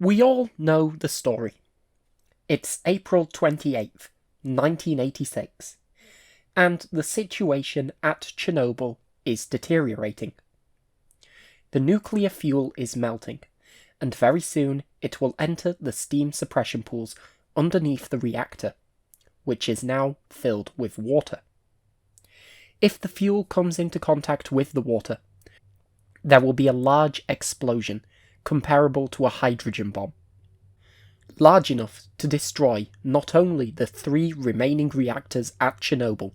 We all know the story. It's April 28th, 1986, and the situation at Chernobyl is deteriorating. The nuclear fuel is melting, and very soon it will enter the steam suppression pools underneath the reactor, which is now filled with water. If the fuel comes into contact with the water, there will be a large explosion comparable to a hydrogen bomb, large enough to destroy not only the 3 remaining reactors at Chernobyl,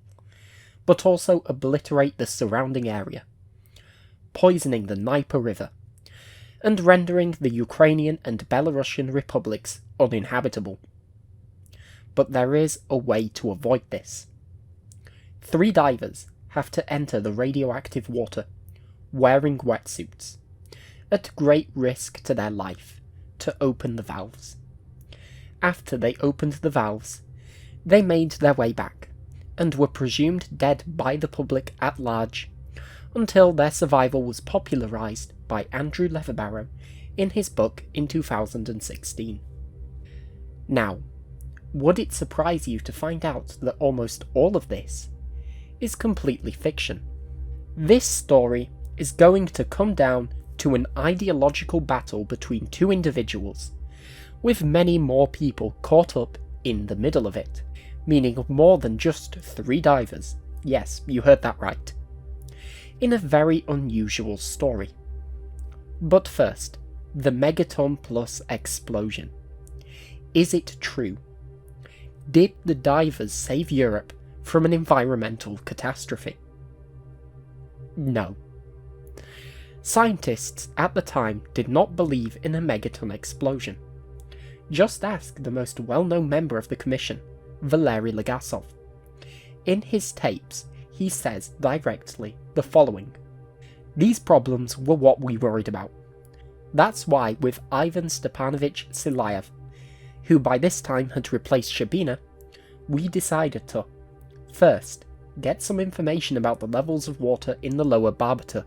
but also obliterate the surrounding area, poisoning the Dneiper river, and rendering the Ukrainian and Belarussian republics uninhabitable. But there is a way to avoid this. 3 divers have to enter the radioactive water, wearing wetsuits, at great risk to their life, to open the valves. After they opened the valves, they made their way back, and were presumed dead by the public at large, until their survival was popularised by Andrew Leatherbarrow in his book in 2016. Now, would it surprise you to find out that almost all of this is completely fiction? This story is going to come down to an ideological battle between 2 individuals, with many more people caught up in the middle of it, meaning more than just 3 divers. Yes, you heard that right. In a very unusual story. But first, the Megaton Plus explosion. Is it true? Did the divers save Europe from an environmental catastrophe? No. Scientists at the time did not believe in a megaton explosion. Just ask the most well-known member of the commission, Valery Legasov. In his tapes, he says directly the following: "These problems were what we worried about. That's why with Ivan Stepanovich Silayev, who by this time had replaced Shabina, we decided to, first, get some information about the levels of water in the lower Barbata.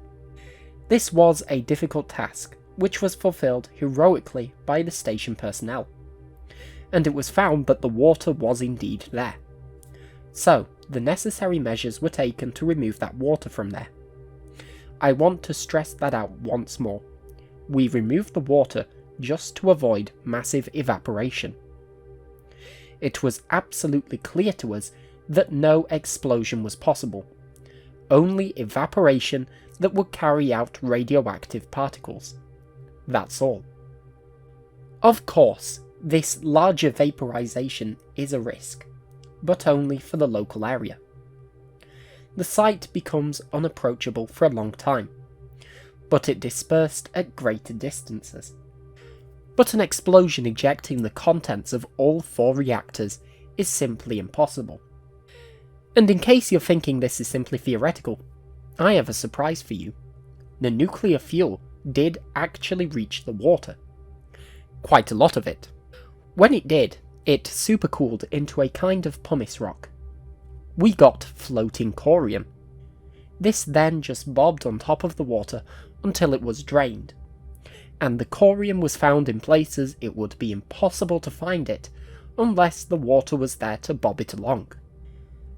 This was a difficult task, which was fulfilled heroically by the station personnel, and it was found that the water was indeed there. So, the necessary measures were taken to remove that water from there. I want to stress that out once more. We removed the water just to avoid massive evaporation. It was absolutely clear to us that no explosion was possible, only evaporation that would carry out radioactive particles. That's all. Of course, this larger vaporization is a risk, but only for the local area. The site becomes unapproachable for a long time, but it dispersed at greater distances. But an explosion ejecting the contents of all 4 reactors is simply impossible. And in case you're thinking this is simply theoretical, I have a surprise for you. The nuclear fuel did actually reach the water. Quite a lot of it. When it did, it supercooled into a kind of pumice rock. We got floating corium. This then just bobbed on top of the water until it was drained, and the corium was found in places it would be impossible to find it unless the water was there to bob it along.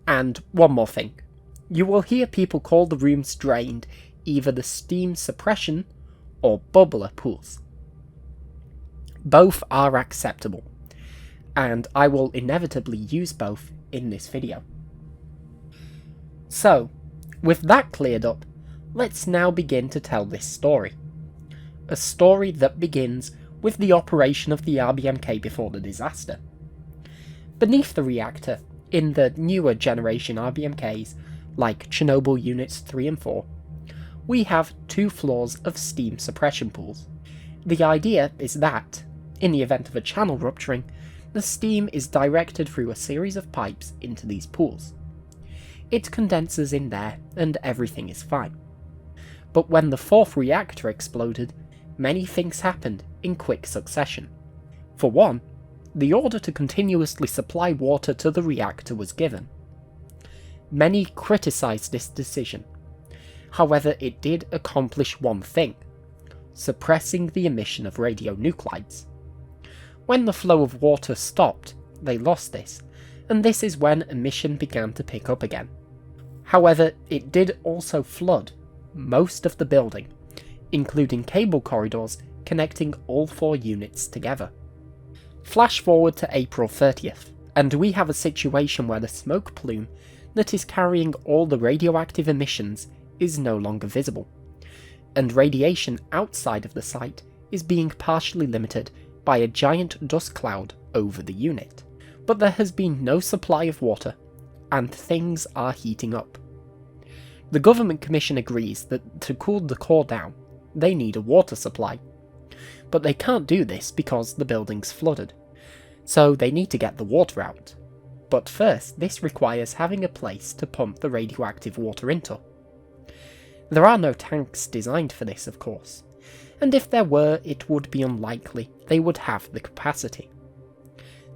And one more thing, you will hear people call the rooms drained either the steam suppression or bubbler pools. Both are acceptable, and I will inevitably use both in this video. So, with that cleared up, let's now begin to tell this story. A story that begins with the operation of the RBMK before the disaster. Beneath the reactor, in the newer generation RBMKs, like Chernobyl Units 3 and 4, we have 2 floors of steam suppression pools. The idea is that, in the event of a channel rupturing, the steam is directed through a series of pipes into these pools. It condenses in there and everything is fine. But when the 4th reactor exploded, many things happened in quick succession. For one, the order to continuously supply water to the reactor was given. Many criticised this decision. However, it did accomplish one thing: suppressing the emission of radionuclides. When the flow of water stopped, they lost this, and this is when emission began to pick up again. However, it did also flood most of the building, including cable corridors connecting all 4 units together. Flash forward to April 30th, and we have a situation where the smoke plume that is carrying all the radioactive emissions is no longer visible, and radiation outside of the site is being partially limited by a giant dust cloud over the unit. But there has been no supply of water, and things are heating up. The Government Commission agrees that to cool the core down, they need a water supply, but they can't do this because the building's flooded, so they need to get the water out. But first, this requires having a place to pump the radioactive water into. There are no tanks designed for this, of course, and if there were, it would be unlikely they would have the capacity.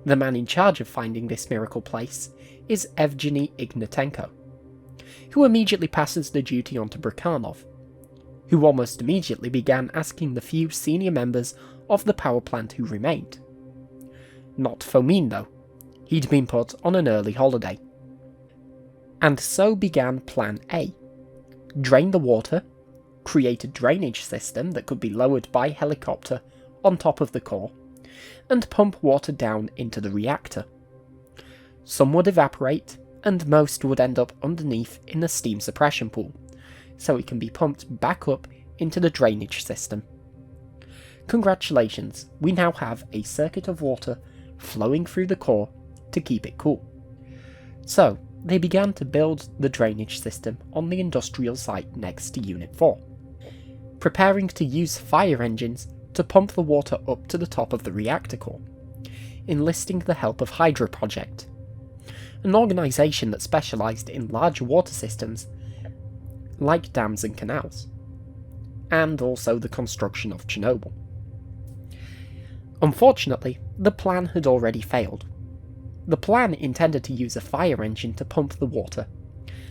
The man in charge of finding this miracle place is Evgeny Ignatenko, who immediately passes the duty on to Brakhanov, who almost immediately began asking the few senior members of the power plant who remained. Not Fomin though, he'd been put on an early holiday. And so began Plan A. Drain the water, create a drainage system that could be lowered by helicopter on top of the core, and pump water down into the reactor. Some would evaporate, and most would end up underneath in the steam suppression pool, so it can be pumped back up into the drainage system. Congratulations, we now have a circuit of water flowing through the core to keep it cool. So, they began to build the drainage system on the industrial site next to Unit 4, preparing to use fire engines to pump the water up to the top of the reactor core, enlisting the help of Hydro Project, an organisation that specialised in large water systems like dams and canals, and also the construction of Chernobyl. Unfortunately, the plan had already failed. The plan intended to use a fire engine to pump the water,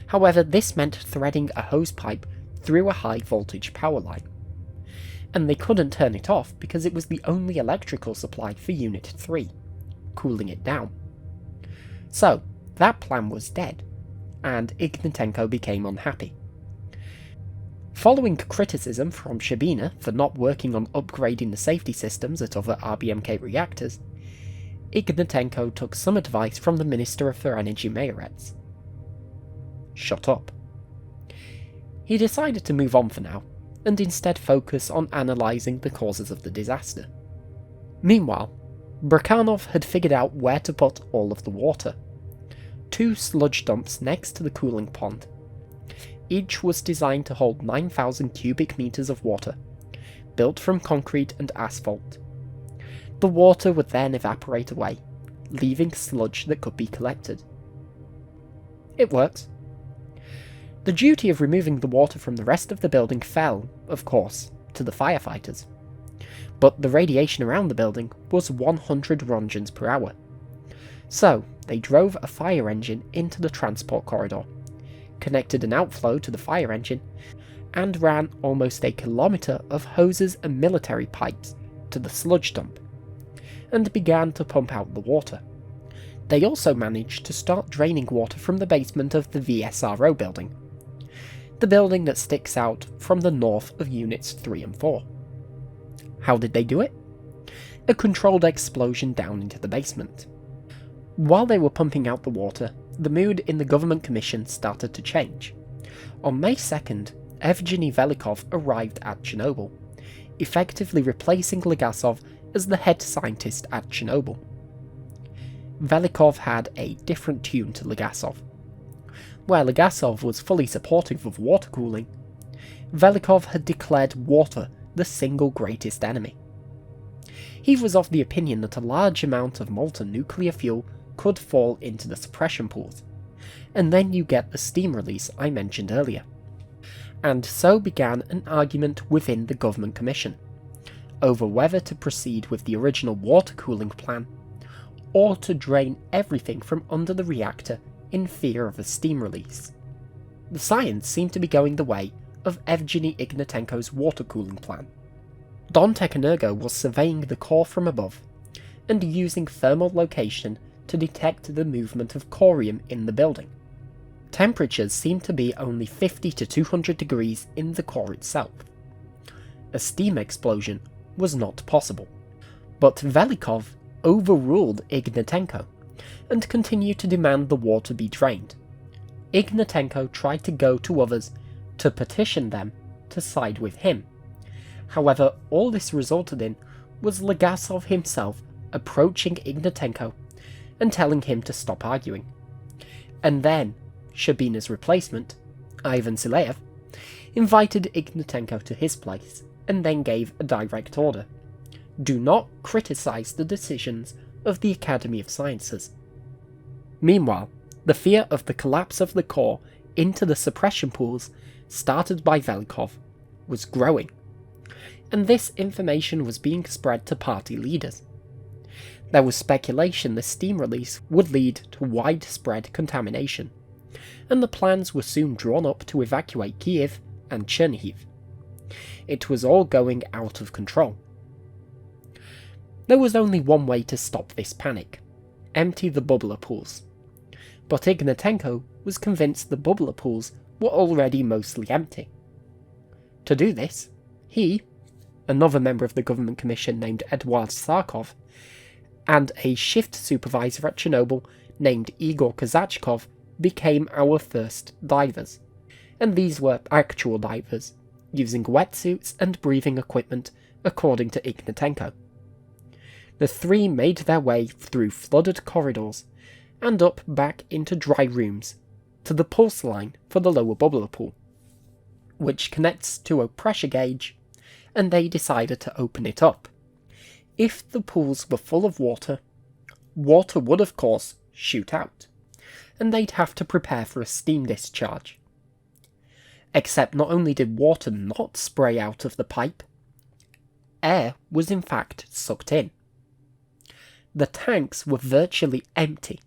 however this meant threading a hose pipe through a high voltage power line, and they couldn't turn it off because it was the only electrical supply for Unit 3, cooling it down. So, that plan was dead, and Ignatenko became unhappy. Following criticism from Shabina for not working on upgrading the safety systems at other RBMK reactors, Ignatenko took some advice from the Minister for Energy Mayorets. Shut up. He decided to move on for now, and instead focus on analysing the causes of the disaster. Meanwhile, Brakhanov had figured out where to put all of the water. 2 sludge dumps next to the cooling pond. Each was designed to hold 9,000 cubic meters of water, built from concrete and asphalt. The water would then evaporate away, leaving sludge that could be collected. It works. The duty of removing the water from the rest of the building fell, of course, to the firefighters, but the radiation around the building was 100 rongens per hour. So, they drove a fire engine into the transport corridor, connected an outflow to the fire engine, and ran almost a kilometre of hoses and military pipes to the sludge dump, and began to pump out the water. They also managed to start draining water from the basement of the VSRO building, the building that sticks out from the north of Units 3 and 4. How did they do it? A controlled explosion down into the basement. While they were pumping out the water, the mood in the Government Commission started to change. On May 2nd, Evgeny Velikov arrived at Chernobyl, effectively replacing Legasov as the head scientist at Chernobyl. Velikov had a different tune to Legasov. Where Legasov was fully supportive of water cooling, Velikov had declared water the single greatest enemy. He was of the opinion that a large amount of molten nuclear fuel could fall into the suppression pools, and then you get the steam release I mentioned earlier. And so began an argument within the Government Commission over whether to proceed with the original water cooling plan, or to drain everything from under the reactor in fear of a steam release. The science seemed to be going the way of Evgeny Ignatenko's water cooling plan. Don Tekenergo was surveying the core from above, and using thermal location to detect the movement of corium in the building. Temperatures seemed to be only 50 to 200 degrees in the core itself. A steam explosion was not possible. But Velikov overruled Ignatenko and continued to demand the water be drained. Ignatenko tried to go to others to petition them to side with him. However, all this resulted in was Legasov himself approaching Ignatenko and telling him to stop arguing. And then Shabina's replacement, Ivan Sileyev, invited Ignatenko to his place and then gave a direct order: do not criticize the decisions of the Academy of Sciences. Meanwhile, the fear of the collapse of the core into the suppression pools started by Velikov was growing, and this information was being spread to party leaders. There was speculation the steam release would lead to widespread contamination, and the plans were soon drawn up to evacuate Kiev and Chernihiv. It was all going out of control. There was only one way to stop this panic: empty the bubbler pools. But Ignatenko was convinced the bubbler pools were already mostly empty. To do this, he, another member of the government commission named Eduard Sarkov, and a shift supervisor at Chernobyl named Igor Kazachkov became our first divers. And these were actual divers, using wetsuits and breathing equipment according to Ignatenko. The three made their way through flooded corridors and up back into dry rooms to the pulse line for the lower bubbler pool, which connects to a pressure gauge, and they decided to open it up. If the pools were full of water, water would of course shoot out, and they'd have to prepare for a steam discharge. Except not only did water not spray out of the pipe, air was in fact sucked in. The tanks were virtually empty.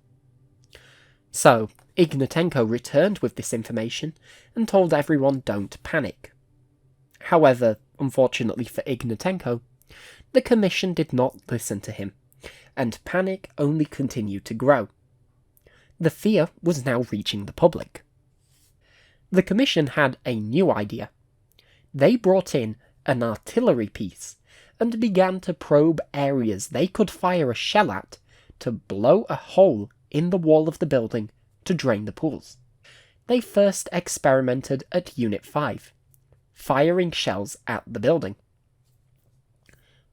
So, Ignatenko returned with this information and told everyone don't panic. However, unfortunately for Ignatenko, the commission did not listen to him, and panic only continued to grow. The fear was now reaching the public. The commission had a new idea. They brought in an artillery piece and began to probe areas they could fire a shell at to blow a hole in the wall of the building to drain the pools. They first experimented at Unit 5, firing shells at the building.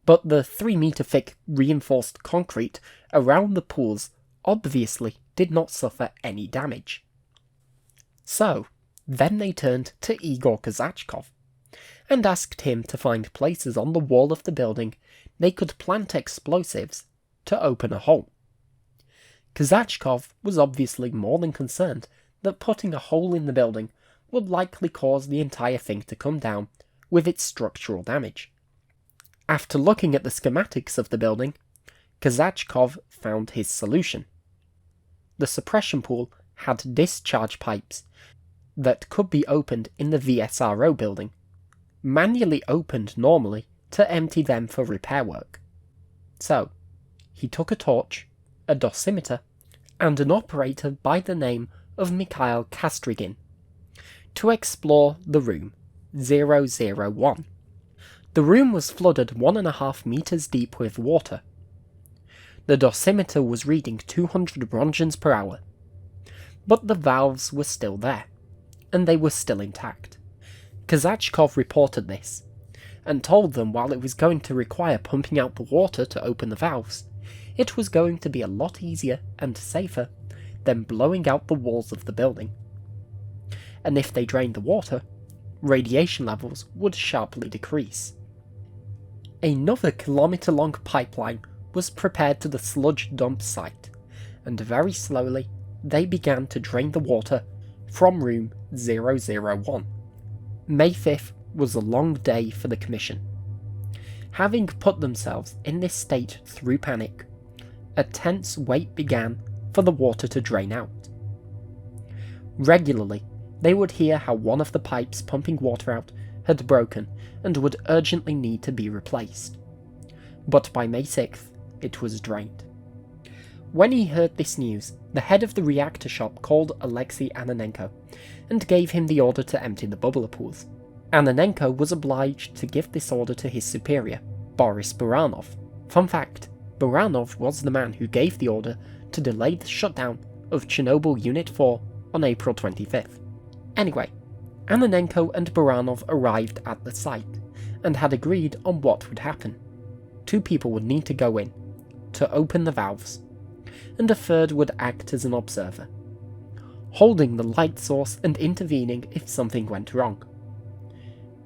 But the 3-meter thick reinforced concrete around the pools obviously did not suffer any damage. So, then they turned to Igor Kazachkov and asked him to find places on the wall of the building they could plant explosives to open a hole. Kazachkov was obviously more than concerned that putting a hole in the building would likely cause the entire thing to come down with its structural damage. After looking at the schematics of the building, Kazachkov found his solution. The suppression pool had discharge pipes that could be opened in the VSRO building, manually opened normally to empty them for repair work. So, he took a torch, a dosimeter, and an operator by the name of Mikhail Kastrygin to explore the room 001. The room was flooded 1.5 meters deep with water. The dosimeter was reading 200 bronchans per hour, but the valves were still there, and they were still intact. Kazachkov reported this, and told them while it was going to require pumping out the water to open the valves, it was going to be a lot easier and safer than blowing out the walls of the building. And if they drained the water, radiation levels would sharply decrease. Another kilometre-long pipeline was prepared to the sludge dump site, and very slowly they began to drain the water from room 001. May 5th was a long day for the Commission. Having put themselves in this state through panic, a tense wait began for the water to drain out. Regularly, they would hear how one of the pipes pumping water out had broken and would urgently need to be replaced. But by May 6th, it was drained. When he heard this news, the head of the reactor shop called Alexei Ananenko and gave him the order to empty the bubbler pools. Ananenko was obliged to give this order to his superior, Boris Baranov. Fun fact, Baranov was the man who gave the order to delay the shutdown of Chernobyl Unit 4 on April 25th. Anyway, Ananenko and Baranov arrived at the site and had agreed on what would happen. 2 people would need to go in to open the valves, and a third would act as an observer, holding the light source and intervening if something went wrong.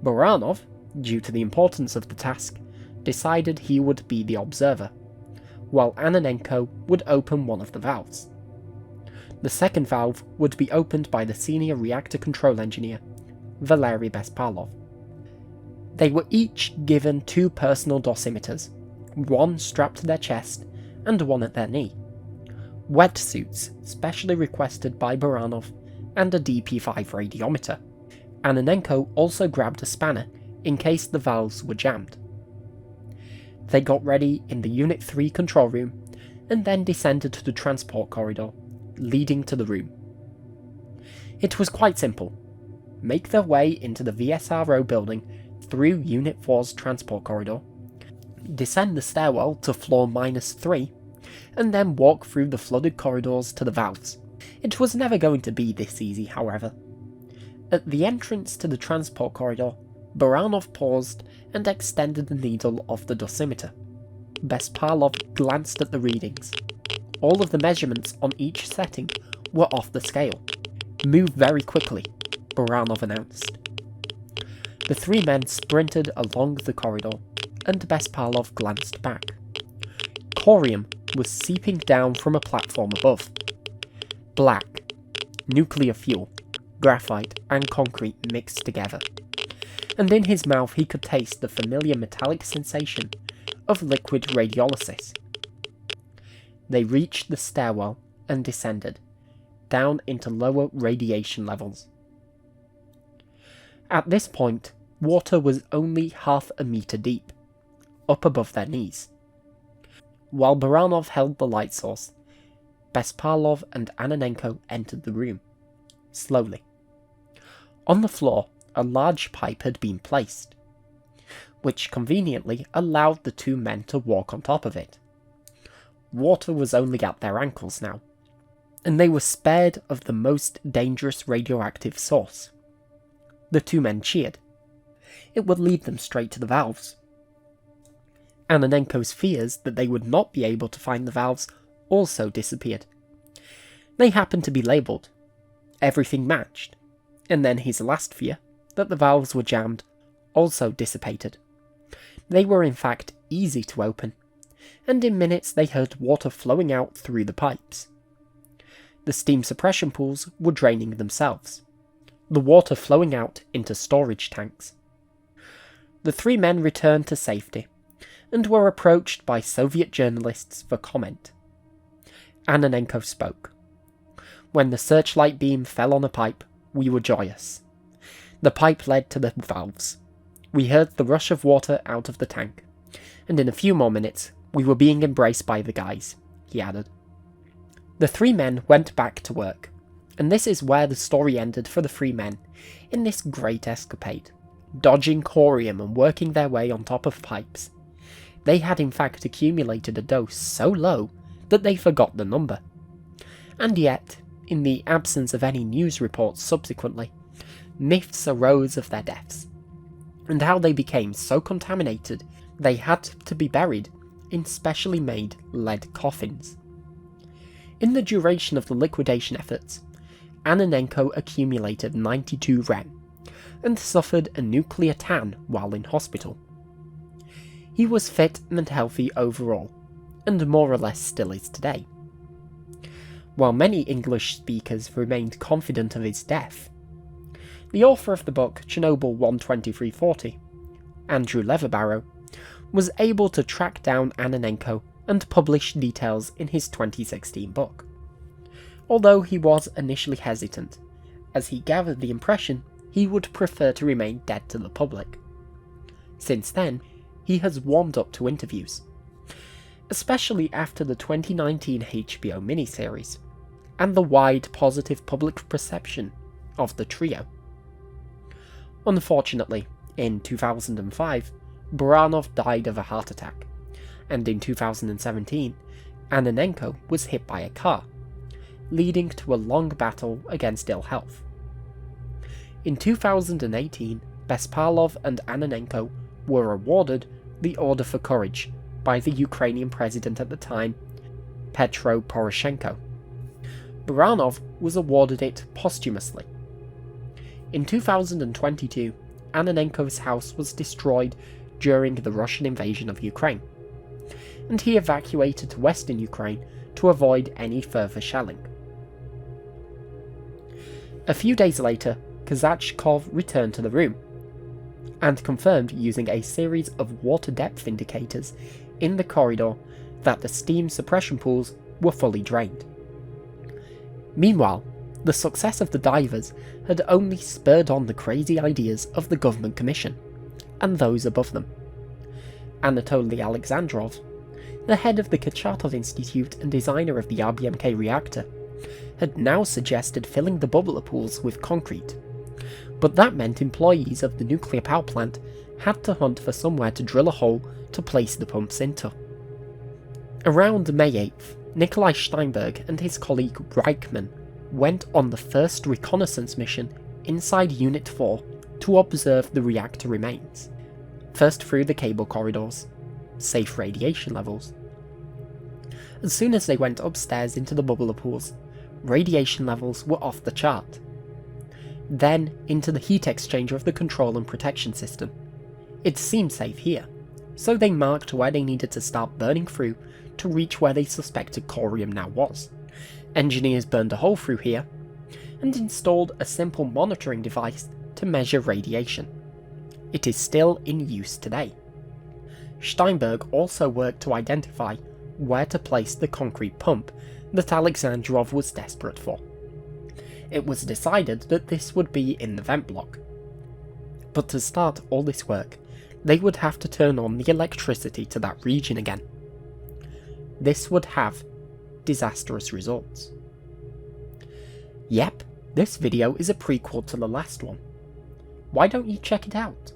Baranov, due to the importance of the task, decided he would be the observer, while Ananenko would open one of the valves. The second valve would be opened by the senior reactor control engineer, Valery Bespalov. They were each given 2 personal dosimeters, one strapped to their chest and one at their knee, wetsuits specially requested by Baranov, and a DP5 radiometer. Ananenko also grabbed a spanner in case the valves were jammed. They got ready in the Unit 3 control room and then descended to the transport corridor leading to the room. It was quite simple. Make their way into the VSRO building through Unit 4's transport corridor, descend the stairwell to floor -3, and then walk through the flooded corridors to the valves. It was never going to be this easy, however. At the entrance to the transport corridor, Baranov paused and extended the needle of the dosimeter. Bespalov glanced at the readings. All of the measurements on each setting were off the scale. "Move very quickly," Baranov announced. The 3 men sprinted along the corridor, and Bespalov glanced back. Corium was seeping down from a platform above. Black, nuclear fuel, graphite, and concrete mixed together. And in his mouth he could taste the familiar metallic sensation of liquid radiolysis. They reached the stairwell and descended, down into lower radiation levels. At this point, water was only half a meter deep, up above their knees. While Baranov held the light source, Bespalov and Ananenko entered the room, slowly. On the floor, a large pipe had been placed, which conveniently allowed the 2 men to walk on top of it. Water was only at their ankles now, and they were spared of the most dangerous radioactive source. The 2 men cheered. It would lead them straight to the valves. Ananenko's fears that they would not be able to find the valves also disappeared. They happened to be labelled. Everything matched. And then his last fear, that the valves were jammed, also dissipated. They were in fact easy to open, and in minutes they heard water flowing out through the pipes. The steam suppression pools were draining themselves, the water flowing out into storage tanks. The 3 men returned to safety, and were approached by Soviet journalists for comment. Ananenko spoke. "When the searchlight beam fell on a pipe, we were joyous. The pipe led to the valves. We heard the rush of water out of the tank, and in a few more minutes, we were being embraced by the guys," he added. The 3 men went back to work, and this is where the story ended for the 3 men in this great escapade, dodging corium and working their way on top of pipes. They had in fact accumulated a dose so low that they forgot the number. And yet, in the absence of any news reports subsequently, myths arose of their deaths, and how they became so contaminated they had to be buried in specially made lead coffins. In the duration of the liquidation efforts, Ananenko accumulated 92 Rem, and suffered a nuclear tan while in hospital. He was fit and healthy overall, and more or less still is today. While many English speakers remained confident of his death, the author of the book Chernobyl 12340, Andrew Leatherbarrow, was able to track down Ananenko and publish details in his 2016 book. Although he was initially hesitant, as he gathered the impression he would prefer to remain dead to the public. Since then, he has warmed up to interviews, especially after the 2019 HBO miniseries, and the wide positive public perception of the trio. Unfortunately, in 2005, Baranov died of a heart attack, and in 2017, Ananenko was hit by a car, leading to a long battle against ill health. In 2018, Bespalov and Ananenko were awarded the Order for Courage by the Ukrainian president at the time, Petro Poroshenko. Baranov was awarded it posthumously. In 2022, Ananenko's house was destroyed during the Russian invasion of Ukraine, and he evacuated to western Ukraine to avoid any further shelling. A few days later, Kazachkov returned to the room, and confirmed using a series of water depth indicators in the corridor that the steam suppression pools were fully drained. Meanwhile, the success of the divers had only spurred on the crazy ideas of the government commission, and those above them. Anatoly Alexandrov, the head of the Kurchatov Institute and designer of the RBMK reactor, had now suggested filling the bubbler pools with concrete, but that meant employees of the nuclear power plant had to hunt for somewhere to drill a hole to place the pumps into. Around May 8th, Nikolai Steinberg and his colleague Reichman went on the first reconnaissance mission inside Unit 4 to observe the reactor remains, first through the cable corridors, safe radiation levels. As soon as they went upstairs into the bubbler pools, radiation levels were off the chart. Then into the heat exchanger of the control and protection system. It seemed safe here, so they marked where they needed to start burning through to reach where they suspected corium now was. Engineers burned a hole through here, and installed a simple monitoring device to measure radiation. It is still in use today. Steinberg also worked to identify where to place the concrete pump that Alexandrov was desperate for. It was decided that this would be in the vent block. But to start all this work, they would have to turn on the electricity to that region again. This would have disastrous results. Yep, this video is a prequel to the last one. Why don't you check it out?